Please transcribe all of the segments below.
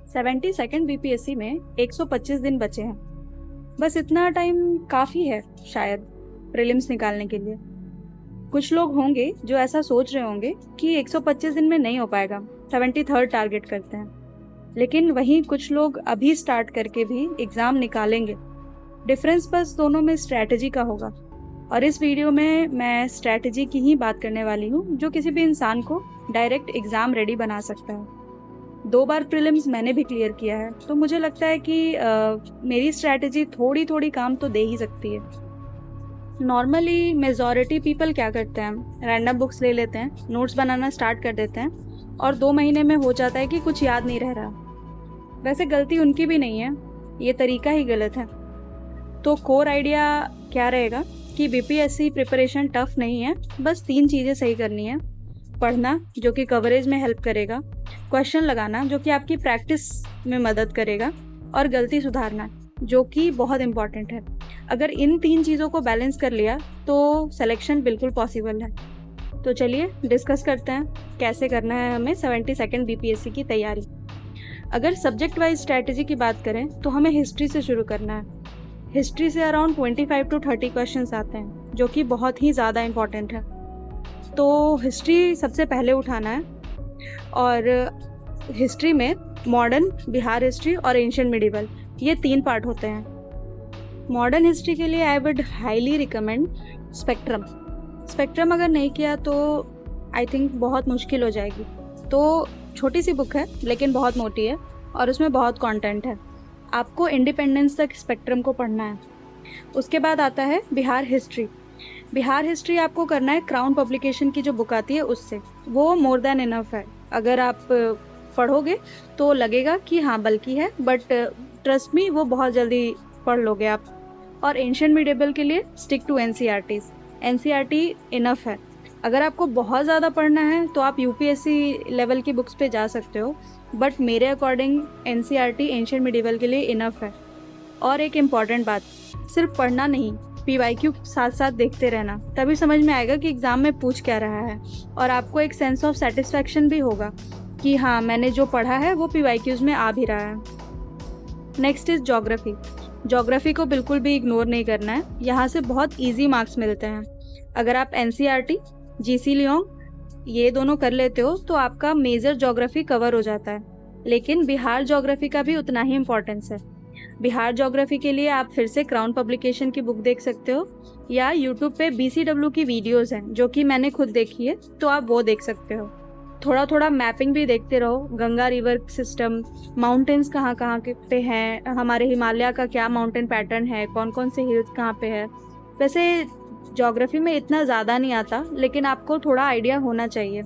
72nd BPSC में 125 दिन बचे हैं। बस इतना टाइम काफ़ी है शायद प्रीलिम्स निकालने के लिए। कुछ लोग होंगे जो ऐसा सोच रहे होंगे कि 125 दिन में नहीं हो पाएगा, 73rd टारगेट करते हैं। लेकिन वहीं कुछ लोग अभी स्टार्ट करके भी एग्ज़ाम निकालेंगे। डिफरेंस बस दोनों में स्ट्रैटेजी का होगा। और इस वीडियो में मैं स्ट्रैटेजी की ही बात करने वाली हूँ जो किसी भी इंसान को डायरेक्ट एग्ज़ाम रेडी बना सकता है। 2 बार प्रीलिम्स मैंने भी क्लियर किया है, तो मुझे लगता है कि मेरी स्ट्रैटेजी थोड़ी थोड़ी काम तो दे ही सकती है। नॉर्मली मेजॉरिटी पीपल क्या करते हैं, रैंडम बुक्स ले लेते हैं, नोट्स बनाना स्टार्ट कर देते हैं और 2 महीने में हो जाता है कि कुछ याद नहीं रह रहा। वैसे गलती उनकी भी नहीं है, ये तरीका ही गलत है। तो कोर आइडिया क्या रहेगा कि बीपीएससी प्रिपरेशन टफ नहीं है, बस 3 चीज़ें सही करनी है। पढ़ना, जो कि कवरेज में हेल्प करेगा, क्वेश्चन लगाना, जो कि आपकी प्रैक्टिस में मदद करेगा, और गलती सुधारना, जो कि बहुत इम्पॉर्टेंट है। अगर इन 3 चीज़ों को बैलेंस कर लिया तो सिलेक्शन बिल्कुल पॉसिबल है। तो चलिए डिस्कस करते हैं कैसे करना है हमें 72nd बीपीएससी की तैयारी। अगर सब्जेक्ट वाइज स्ट्रैटेजी की बात करें तो हमें हिस्ट्री से शुरू करना है। हिस्ट्री से अराउंड 25 to 30 क्वेश्चंस आते हैं, जो कि बहुत ही ज़्यादा इम्पॉर्टेंट है। तो हिस्ट्री सबसे पहले उठाना है। और हिस्ट्री में मॉडर्न, बिहार हिस्ट्री और एंशिएंट मिडिवल, ये 3 पार्ट होते हैं। मॉडर्न हिस्ट्री के लिए I would highly recommend spectrum. Spectrum अगर नहीं किया तो आई थिंक बहुत मुश्किल हो जाएगी। तो छोटी सी बुक है लेकिन बहुत मोटी है और उसमें बहुत कंटेंट है। आपको इंडिपेंडेंस तक स्पेक्ट्रम को पढ़ना है। उसके बाद आता है बिहार हिस्ट्री। बिहार हिस्ट्री आपको करना है क्राउन पब्लिकेशन की जो बुक आती है उससे। वो मोर देन इनफ है। अगर आप पढ़ोगे तो लगेगा कि हाँ बल्कि है, बट ट्रस्ट मी वो बहुत जल्दी पढ़ लोगे आप। और एंशिएंट मिडिवल के लिए stick to NCERTs. NCERT enough है। अगर आपको बहुत ज़्यादा पढ़ना है तो आप यूपीएससी लेवल की बुक्स पे जा सकते हो, बट मेरे अकॉर्डिंग एनसीईआरटी एंशिएंट मिडिवल के लिए इनफ है। और एक इम्पॉर्टेंट बात, सिर्फ पढ़ना नहीं, पीवाईक्यू साथ साथ देखते रहना, तभी समझ में आएगा कि एग्ज़ाम में पूछ क्या रहा है। और आपको एक सेंस ऑफ सेटिस्फैक्शन भी होगा कि हाँ मैंने जो पढ़ा है वो पीवाईक्यूज़ में आ भी रहा है। Next is geography. ज्योग्राफी को बिल्कुल भी इग्नोर नहीं करना है, यहाँ से बहुत इजी मार्क्स मिलते हैं। अगर आप एनसीईआरटी, जीसी लियोंग ये दोनों कर लेते हो तो आपका मेजर ज्योग्राफी कवर हो जाता है। लेकिन बिहार ज्योग्राफी का भी उतना ही इम्पोर्टेंस है। बिहार ज्योग्राफी के लिए आप फिर से क्राउन पब्लिकेशन की बुक देख सकते हो, या यूट्यूब पे बीसीडब्ल्यू की वीडियोज़ हैं जो कि मैंने खुद देखी है, तो आप वो देख सकते हो। थोड़ा थोड़ा मैपिंग भी देखते रहो, गंगा रिवर सिस्टम, माउंटेन्स कहाँ कहाँ के पे हैं, हमारे हिमालय का क्या माउंटेन पैटर्न है, कौन कौन से हिल्स कहाँ पे है। वैसे ज्योग्राफी में इतना ज़्यादा नहीं आता, लेकिन आपको थोड़ा आइडिया होना चाहिए।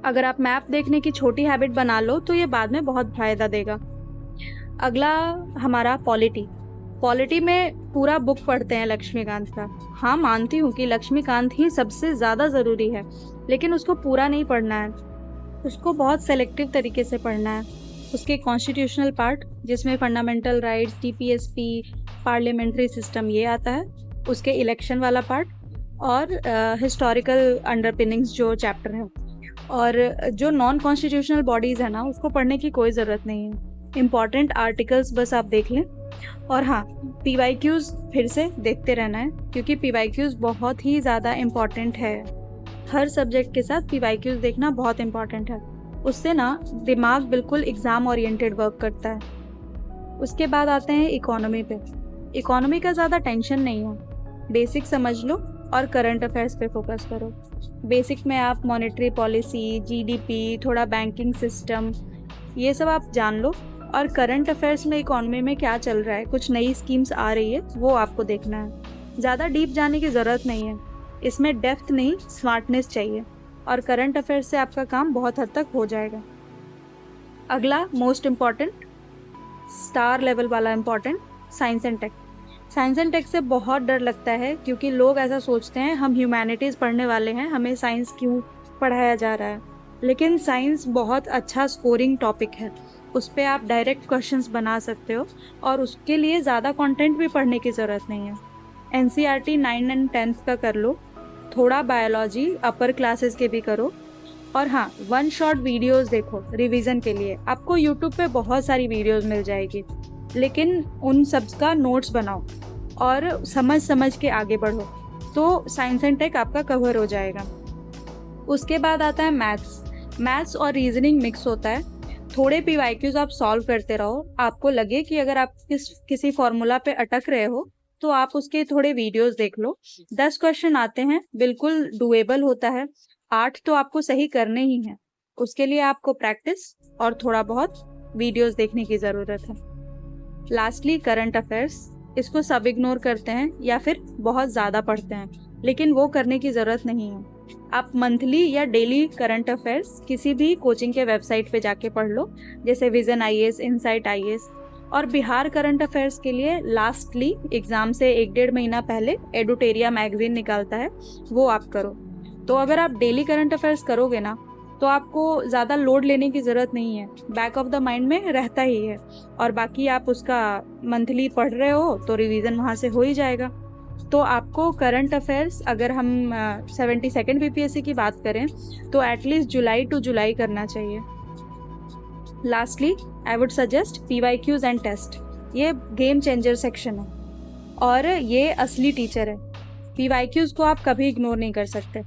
अगर आप मैप देखने की छोटी हैबिट बना लो तो ये बाद में बहुत फ़ायदा देगा। अगला हमारा पॉलिटी। पॉलिटी में पूरा बुक पढ़ते हैं लक्ष्मीकांत का। हाँ मानती हूँ कि लक्ष्मीकांत ही सबसे ज़्यादा ज़रूरी है, लेकिन उसको पूरा नहीं पढ़ना है, उसको बहुत सेलेक्टिव तरीके से पढ़ना है। उसके कॉन्स्टिट्यूशनल पार्ट, जिसमें फंडामेंटल राइट्स, टीपीएसपी, पार्लियामेंट्री सिस्टम ये आता है, उसके इलेक्शन वाला पार्ट, और हिस्टोरिकल अंडरपिनिंग्स जो चैप्टर है। और जो नॉन कॉन्स्टिट्यूशनल बॉडीज़ है ना, उसको पढ़ने की कोई ज़रूरत नहीं है। इम्पॉर्टेंट आर्टिकल्स बस आप देख लें। और हाँ, पीवाईक्यूज़ फिर से देखते रहना है, क्योंकि पीवाईक्यूज़ बहुत ही ज़्यादा इम्पॉर्टेंट है। हर सब्जेक्ट के साथ पीवाईक्यूज़ देखना बहुत इम्पॉर्टेंट है। उससे ना दिमाग बिल्कुल एग्ज़ाम ओरिएंटेड वर्क करता है। उसके बाद आते हैं इकोनॉमी पे। इकोनॉमी का ज़्यादा टेंशन नहीं है, बेसिक समझ लो और करंट अफेयर्स पे फोकस करो। बेसिक में आप मॉनेटरी पॉलिसी, जीडीपी, थोड़ा बैंकिंग सिस्टम, ये सब आप जान लो। और करंट अफेयर्स में इकोनॉमी में क्या चल रहा है, कुछ नई स्कीम्स आ रही है, वो आपको देखना है। ज़्यादा डीप जाने की ज़रूरत नहीं है, इसमें डेप्थ नहीं स्मार्टनेस चाहिए, और करंट अफेयर्स से आपका काम बहुत हद तक हो जाएगा। अगला मोस्ट इम्पॉर्टेंट, स्टार लेवल वाला important, science and tech. Science and tech से बहुत डर लगता है, क्योंकि लोग ऐसा सोचते हैं हम ह्यूमैनिटीज़ पढ़ने वाले हैं, हमें साइंस क्यों पढ़ाया जा रहा है। लेकिन साइंस बहुत अच्छा स्कोरिंग टॉपिक है, उस पर आप डायरेक्ट क्वेश्चंस बना सकते हो, और उसके लिए ज़्यादा कंटेंट भी पढ़ने की ज़रूरत नहीं है। एनसीईआरटी 9 और 10 का कर लो, थोड़ा बायोलॉजी अपर क्लासेस के भी करो, और हाँ, वन शॉट वीडियोस देखो रिवीजन के लिए। आपको यूट्यूब पे बहुत सारी वीडियोस मिल जाएगी, लेकिन उन सब का नोट्स बनाओ और समझ समझ के आगे बढ़ो, तो साइंस एंड टेक आपका कवर हो जाएगा। उसके बाद आता है मैथ्स और रीजनिंग मिक्स होता है। थोड़े पीवाईक्यूज आप सॉल्व करते रहो। आपको लगे कि अगर आप किसी फॉर्मूला पे अटक रहे हो तो आप उसके थोड़े वीडियोस देख लो। 10 क्वेश्चन आते हैं, बिल्कुल डुएबल होता है। 8 तो आपको सही करने ही हैं। उसके लिए आपको प्रैक्टिस और थोड़ा बहुत वीडियोस देखने की ज़रूरत है। लास्टली करंट अफेयर्स, इसको सब इग्नोर करते हैं या फिर बहुत ज़्यादा पढ़ते हैं, लेकिन वो करने की ज़रूरत नहीं है। आप मंथली या डेली करंट अफेयर्स किसी भी कोचिंग के वेबसाइट पे जाके पढ़ लो, जैसे विजन आईएएस, इनसाइट आईएएस। और बिहार करंट अफेयर्स के लिए लास्टली एग्ज़ाम से 1-1.5 महीना पहले एडुटेरिया मैगजीन निकालता है, वो आप करो। तो अगर आप डेली करंट अफेयर्स करोगे ना, तो आपको ज़्यादा लोड लेने की ज़रूरत नहीं है, बैक ऑफ द माइंड में रहता ही है। और बाकी आप उसका मंथली पढ़ रहे हो तो रिवीजन वहाँ से हो ही जाएगा। तो आपको करंट अफेयर्स, अगर हम 72nd बीपीएससी की बात करें, तो एटलीस्ट जुलाई टू जुलाई करना चाहिए। Lastly I would suggest PYQs and test. ये गेम चेंजर सेक्शन है और ये असली टीचर है। पीवाईक्यूज को आप कभी इग्नोर नहीं कर सकते।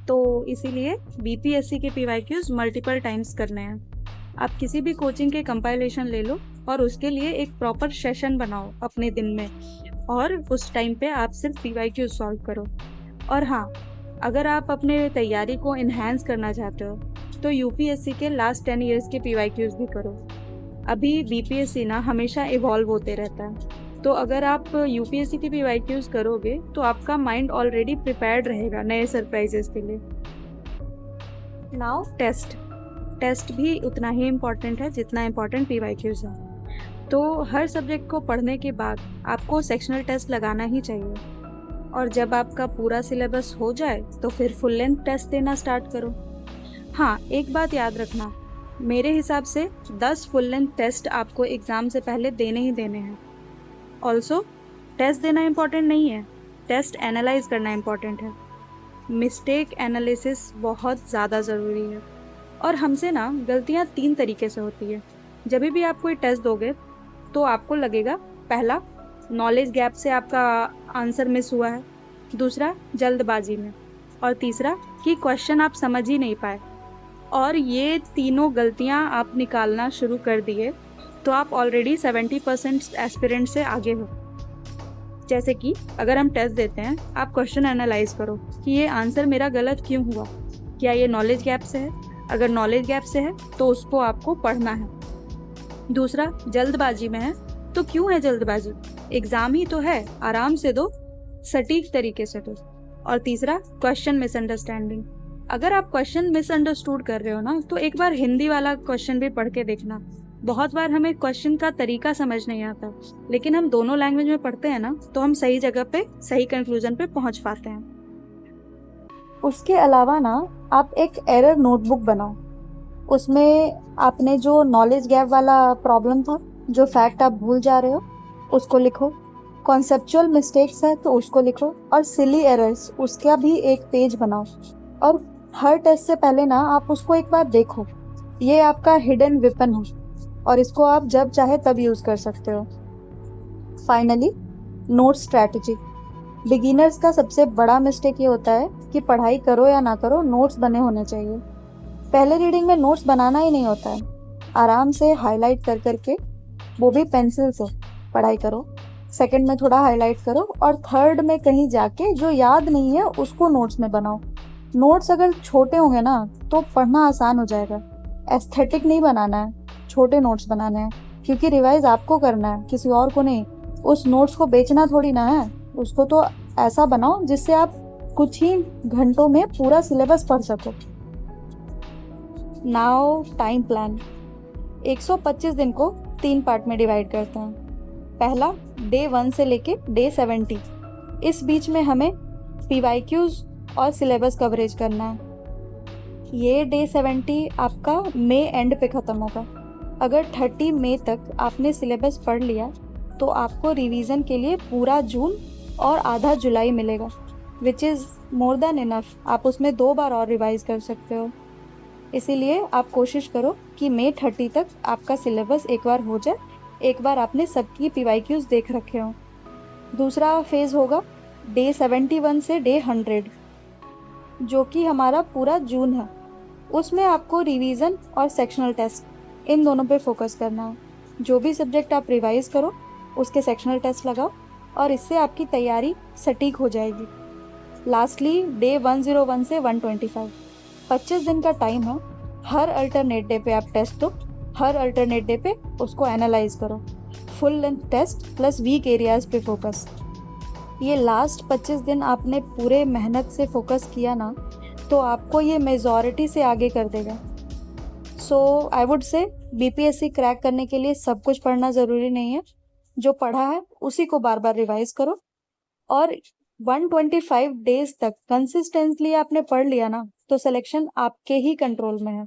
तो इसीलिए बीपीएससी के पीवाईक्यूज मल्टीपल टाइम्स करने हैं। आप किसी भी कोचिंग के कंपाइलेशन ले लो और उसके लिए एक प्रॉपर सेशन बनाओ अपने दिन में, और उस टाइम पे आप सिर्फ पीवाईक्यूज सॉल्व करो। और हाँ, अगर आप अपने तैयारी को इन्हांस करना चाहते हो तो यूपीएससी के लास्ट 10 ईयर्स के पीवाईक्यूज भी करो। अभी बीपीएससी ना हमेशा इवॉल्व होते रहता है, तो अगर आप यूपीएससी के पीवाईक्यूज करोगे तो आपका माइंड ऑलरेडी प्रिपेयर्ड रहेगा नए सरप्राइजेस के लिए। नाउ टेस्ट भी उतना ही इम्पॉर्टेंट है जितना इम्पॉर्टेंट पीवाईक्यूज है। तो हर सब्जेक्ट को पढ़ने के बाद आपको सेक्शनल टेस्ट लगाना ही चाहिए, और जब आपका पूरा सिलेबस हो जाए तो फिर फुल लेंथ टेस्ट देना स्टार्ट करो। हाँ, एक बात याद रखना, मेरे हिसाब से 10 फुल लेंथ टेस्ट आपको एग्ज़ाम से पहले देने ही देने हैं। ऑल्सो टेस्ट देना इम्पॉर्टेंट नहीं है, टेस्ट एनालाइज करना इम्पॉर्टेंट है। मिस्टेक एनालिसिस बहुत ज़्यादा ज़रूरी है, और हमसे ना गलतियाँ 3 तरीके से होती है। जब भी आप कोई टेस्ट दोगे तो आपको लगेगा, पहला, नॉलेज गैप से आपका आंसर मिस हुआ है, दूसरा, जल्दबाजी में, और तीसरा कि क्वेश्चन आप समझ ही नहीं पाए। और ये तीनों गलतियाँ आप निकालना शुरू कर दिए तो आप ऑलरेडी 70% एस्पिरेंट से आगे हो। जैसे कि अगर हम टेस्ट देते हैं, आप क्वेश्चन एनालाइज करो कि ये आंसर मेरा गलत क्यों हुआ, क्या ये नॉलेज गैप से है? अगर नॉलेज गैप से है तो उसको आपको पढ़ना है। दूसरा, जल्दबाजी में है तो क्यों है जल्दबाजी? एग्ज़ाम ही तो है, आराम से दो, सटीक तरीके से दो। और तीसरा, क्वेश्चन मिसअंडरस्टैंडिंग। अगर आप क्वेश्चन मिसअंडरस्टूड कर रहे हो ना, तो एक बार हिंदी वाला क्वेश्चन भी पढ़ के देखना। बहुत बार हमें क्वेश्चन का तरीका समझ नहीं आता, लेकिन हम दोनों लैंग्वेज में पढ़ते हैं ना, तो हम सही जगह पे सही कंक्लूजन पे पहुंच पाते हैं। उसके अलावा ना, आप एक एरर नोटबुक बनाओ। उसमें आपने जो नॉलेज गैप वाला प्रॉब्लम था, जो फैक्ट आप भूल जा रहे हो, उसको लिखो। कॉन्सेप्चुअल मिस्टेक्स है तो उसको लिखो, और सिली एरर्स, उसका भी एक पेज बनाओ। और हर टेस्ट से पहले ना आप उसको एक बार देखो। ये आपका हिडन वेपन है और इसको आप जब चाहे तब यूज़ कर सकते हो। Finally, note strategy. बिगिनर्स का सबसे बड़ा मिस्टेक ये होता है कि पढ़ाई करो या ना करो, नोट्स बने होने चाहिए। पहले रीडिंग में नोट्स बनाना ही नहीं होता है, आराम से हाईलाइट कर करके, वो भी पेंसिल से पढ़ाई करो। सेकंड में थोड़ा हाईलाइट करो, और थर्ड में कहीं जाके जो याद नहीं है उसको नोट्स में बनाओ। नोट्स अगर छोटे होंगे ना तो पढ़ना आसान हो जाएगा। एस्थेटिक नहीं बनाना है, छोटे नोट्स बनाने हैं, क्योंकि रिवाइज आपको करना है, किसी और को नहीं। उस नोट्स को बेचना थोड़ी ना है, उसको तो ऐसा बनाओ जिससे आप कुछ ही घंटों में पूरा सिलेबस पढ़ सको। Now time plan. 125 दिन को 3 पार्ट में डिवाइड करते हैं। पहला, डे 1 से लेके डे 70। इस बीच में हमें पीवाईक्यूज और सिलेबस कवरेज करना है। ये डे 70 आपका मई एंड पे ख़त्म होगा। अगर 30 मई तक आपने सिलेबस पढ़ लिया तो आपको रिवीजन के लिए पूरा जून और आधा जुलाई मिलेगा। Which is more than enough. आप उसमें 2 बार और रिवाइज कर सकते हो। इसीलिए आप कोशिश करो कि मई 30 तक आपका सिलेबस एक बार हो जाए, एक बार आपने सबकी पीवाईक्यूज देख रखे हो। दूसरा फेज होगा डे 71 से डे 100, जो कि हमारा पूरा जून है। उसमें आपको रिवीजन और सेक्शनल टेस्ट इन दोनों पे फोकस करना है। जो भी सब्जेक्ट आप रिवाइज करो उसके सेक्शनल टेस्ट लगाओ और इससे आपकी तैयारी सटीक हो जाएगी। लास्टली डे 101 से 125, 25 दिन का टाइम है। हर अल्टरनेट डे पे आप टेस्ट दो, हर अल्टरनेट डे पे उसको एनालाइज करो। Full length test plus weak areas पे फोकस। ये लास्ट 25 दिन आपने पूरे मेहनत से फोकस किया ना, तो आपको ये मेजॉरिटी से आगे कर देगा। So I would say BPSC crack करने के लिए सब कुछ पढ़ना ज़रूरी नहीं है। जो पढ़ा है उसी को बार बार रिवाइज करो और 125 डेज तक कंसिस्टेंटली आपने पढ़ लिया ना, तो सिलेक्शन आपके ही कंट्रोल में है।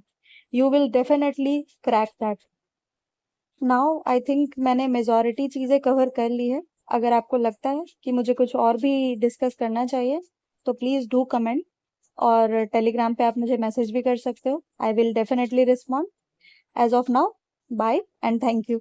You will definitely crack that. Now I think मैंने मेजॉरिटी चीज़ें कवर कर ली है। अगर आपको लगता है कि मुझे कुछ और भी डिस्कस करना चाहिए तो प्लीज़ डू कमेंट, और टेलीग्राम पे आप मुझे मैसेज भी कर सकते हो। I will definitely respond. As of now, bye and thank you.